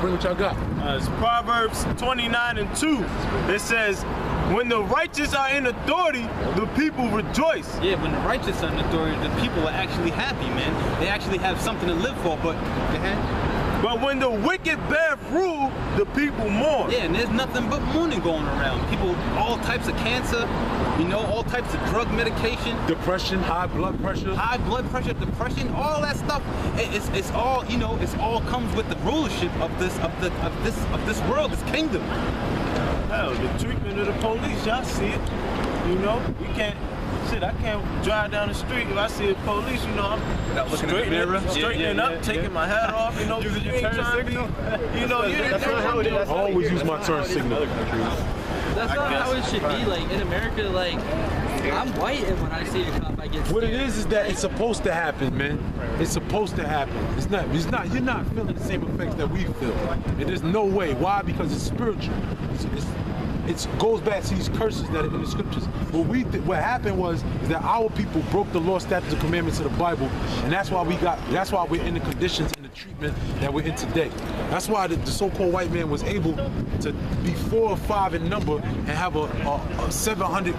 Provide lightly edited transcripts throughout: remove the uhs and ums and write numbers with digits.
bring what y'all got. It's Proverbs 29:2. It says, when the righteous are in authority, the people rejoice. Yeah, when the righteous are in authority, the people are actually happy, man. They actually have something to live for, but go ahead. But when the wicked bear rule, the people mourn. Yeah, and there's nothing but mourning going around. People, all types of cancer, you know, all types of drug medication. Depression, high blood pressure. High blood pressure, depression, all that stuff. It's all, you know, it's all comes with the rulership of this world, this kingdom. Hell, the treatment of the police, y'all see it. You know, we can't. Shit, I can't drive down the street if I see the police, you know, I'm straightening up, taking my hat off, you know, you ain't trying to be, you know, you didn't I always use my turn signal. That's not how it should be. Like in America, like I'm white, and when I see a cop, I get scared. What it is that it's supposed to happen, man. It's supposed to happen. It's not. You're not feeling the same effects that we feel. And there's no way. Why? Because it's spiritual. It goes back to these curses that are in the scriptures. What happened is that our people broke the law, statutes, and commandments of the Bible, and that's why we're in the conditions and the treatment that we're in today. That's why the so-called white man was able to be 4 or 5 in number and have a 700,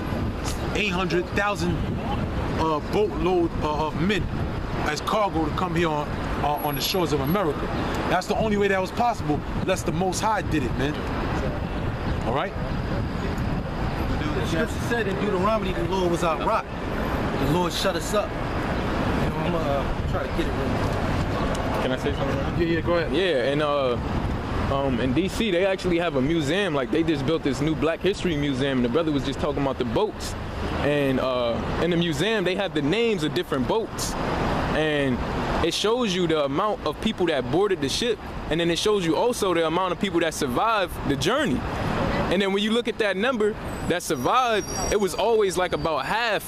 800,000 boatload of men as cargo to come here on the shores of America. That's the only way that was possible, unless the Most High did it, man. All right? The scripture said in Deuteronomy, the Lord was our rock. The Lord shut us up. You know, I'm gonna try to get it real. Can I say something? Yeah, go ahead. Yeah, and in DC, they actually have a museum. Like, they just built this new Black History Museum, and the brother was just talking about the boats. And in the museum, they have the names of different boats. And it shows you the amount of people that boarded the ship, and then it shows you also the amount of people that survived the journey. And then when you look at that number that survived, it was always like about half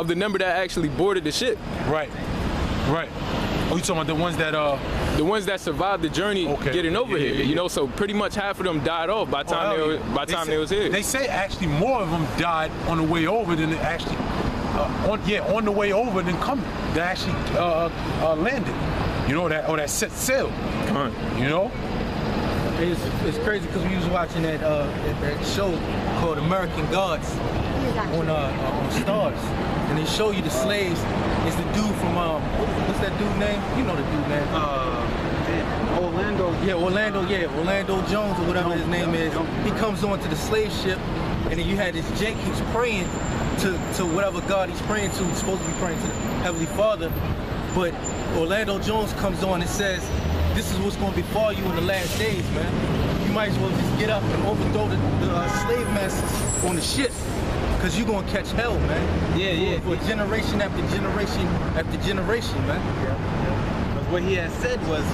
of the number that actually boarded the ship. Right. Oh, you talking about the ones that survived the journey getting over here? You know, so pretty much half of them died off by the time they was here. They say actually more of them died on the way over than actually on the way over than coming. They actually landed. You know, that set sail. You know. It's crazy because we was watching that show called American Gods on Stars, and they show you the slaves. It's the dude from what's that dude name? You know the dude name? Orlando. Yeah, Orlando Jones or whatever his name is. He comes onto the slave ship, and then you had this Jake. He's praying to whatever God he's praying to. He's supposed to be praying to the Heavenly Father, but Orlando Jones comes on and says, this is what's going to befall you in the last days, man. You might as well just get up and overthrow the slave masters on the ship, because you're going to catch hell, man. Yeah. For generation after generation after generation, man. Because what he had said was,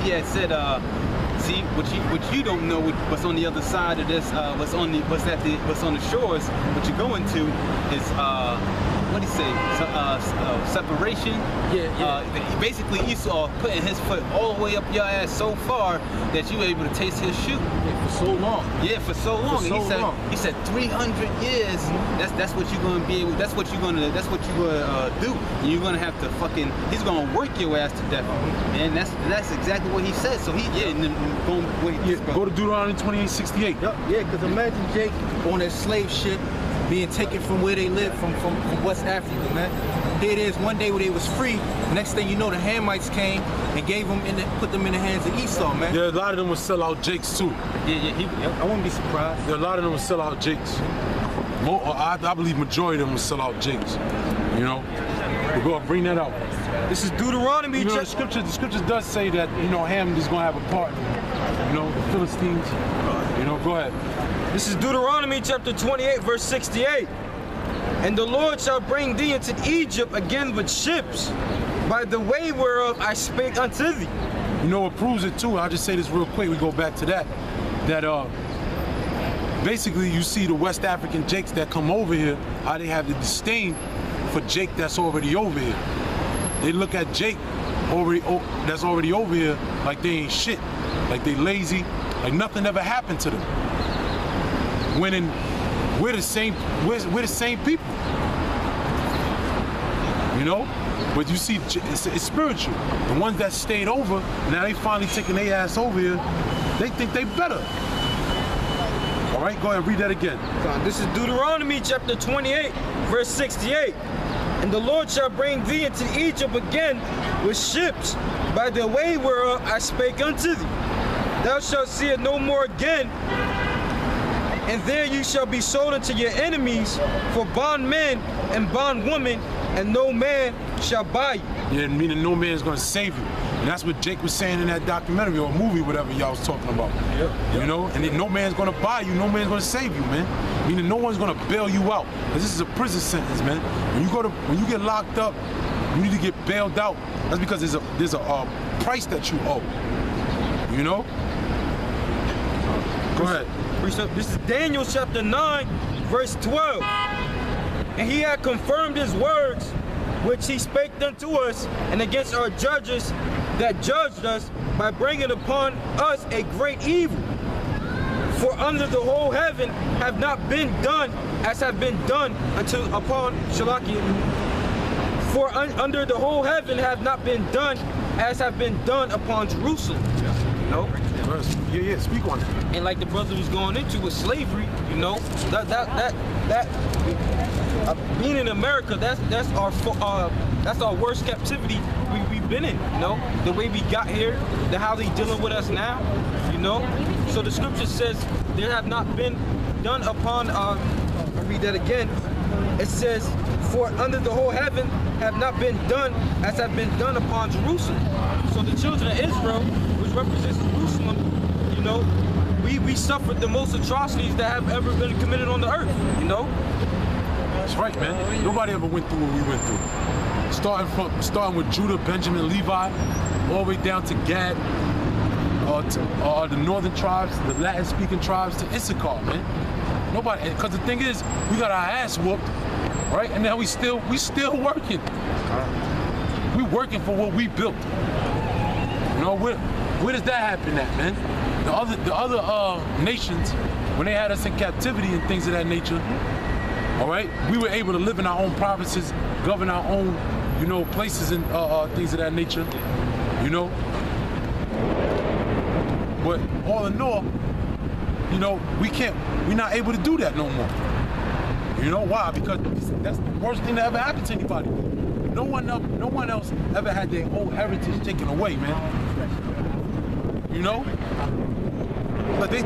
see, what you don't know, what's on the other side of this, what's on the shores, what you're going to is, what do you say, separation? Basically Esau putting his foot all the way up your ass so far that you were able to taste his shoe. For so long. Yeah, for so long. He said 300 years. That's what you're gonna be able. That's what you're gonna do. And you're gonna have to he's gonna work your ass to death. And that's exactly what he said. So go to Deuteronomy 28:68. Yeah, because imagine Jake on that slave ship being taken from where they live, from West Africa, man. Here it is, one day where they was free. Next thing you know, the Hamites came and put them in the hands of Esau, man. Yeah, a lot of them would sell out Jakes too. I wouldn't be surprised. Yeah, a lot of them would sell out Jakes. I believe majority of them would sell out Jakes. You know, we're gonna bring that out. This is Deuteronomy. You know, the scriptures does say that, you know, Ham is gonna have a part. You know, the Philistines. You know, go ahead. This is Deuteronomy chapter 28, verse 68. And the Lord shall bring thee into Egypt again with ships, by the way whereof I spake unto thee. You know what proves it too? I'll just say this real quick, we go back to that. Basically you see the West African Jakes that come over here, how they have the disdain for Jake that's already over here. They look at Jake that's already over here like they ain't shit, like they lazy, like nothing ever happened to them. When we're the same people, you know. But you see, it's spiritual. The ones that stayed over, now they finally taking their ass over here, They think they better. All right, go ahead and read that again. This is Deuteronomy chapter 28, verse 68. And the Lord shall bring thee into Egypt again with ships, by the way whereof I spake unto thee. Thou shalt see it no more again, and there you shall be sold unto your enemies for bondmen and bondwomen, and no man shall buy you. Yeah, meaning no man's gonna save you. And that's what Jake was saying in that documentary or movie, whatever y'all was talking about. Yep. You know, and then no man's gonna buy you, no man's gonna save you, man. Meaning no one's gonna bail you out. Because this is a prison sentence, man. When you get locked up, you need to get bailed out. That's because there's a price that you owe. You know? Go ahead. This is Daniel chapter 9, verse 12. And he had confirmed his words, which he spake unto us, and against our judges that judged us, by bringing upon us a great evil. For under the whole heaven have not been done as have been done upon Shalakia. For under the whole heaven have not been done as have been done upon Jerusalem. You know? Yeah, speak on it. And like the brother was going into with slavery, you know, being in America, that's our worst captivity we've been in, you know, the way we got here, how they dealing with us now, you know. So the scripture says there have not been done upon, I'll read that again. It says, for under the whole heaven have not been done as have been done upon Jerusalem. So the children of Israel, which represents Jerusalem, you know, we suffered the most atrocities that have ever been committed on the earth, you know? That's right, man. Nobody ever went through what we went through. Starting with Judah, Benjamin, Levi, all the way down to Gad, to the northern tribes, the Latin-speaking tribes, to Issachar, man. Nobody, because the thing is, we got our ass whooped, right? And now we still working. We working for what we built. You know, where does that happen at, man? The other nations, when they had us in captivity and things of that nature, all right, we were able to live in our own provinces, govern our own, you know, places and things of that nature, you know. But all in all, you know, we're not able to do that no more. You know why? Because that's the worst thing that ever happened to anybody. No one else ever had their whole heritage taken away, man. You know? But they're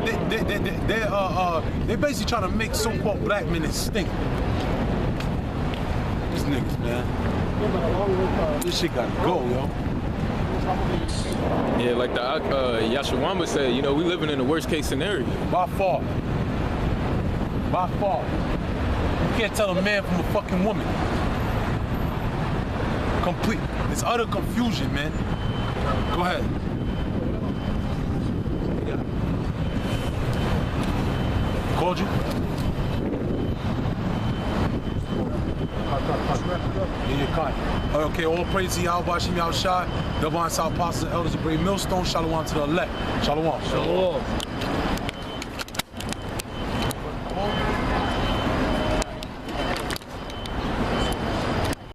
basically trying to make so-called black men extinct. These niggas, man. This shit gotta go, yo. Yeah, like the Yashawamba said, you know, we living in the worst case scenario. By far. By far. You can't tell a man from a fucking woman. Complete. It's utter confusion, man. Go ahead. Called you? Yeah, you're caught. Okay, all praise to Yahweh, Bashim Yahushai, Divine South Apostles and Elders of Great Millstone. Shalom to the elect. Shalom. Shalom.